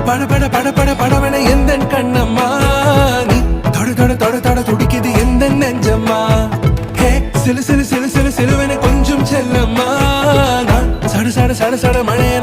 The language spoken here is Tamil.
பட பட பட பட படவன எந்த கண்ணம்மா நீ தொட தொட தொட தொட துடிக்குது எந்த நெஞ்சம்மா ஹே சிலு சிலு சிலு சிலு சிலுவன கொஞ்சம் செல்லம்மா நான் சட சட சட சட மழையன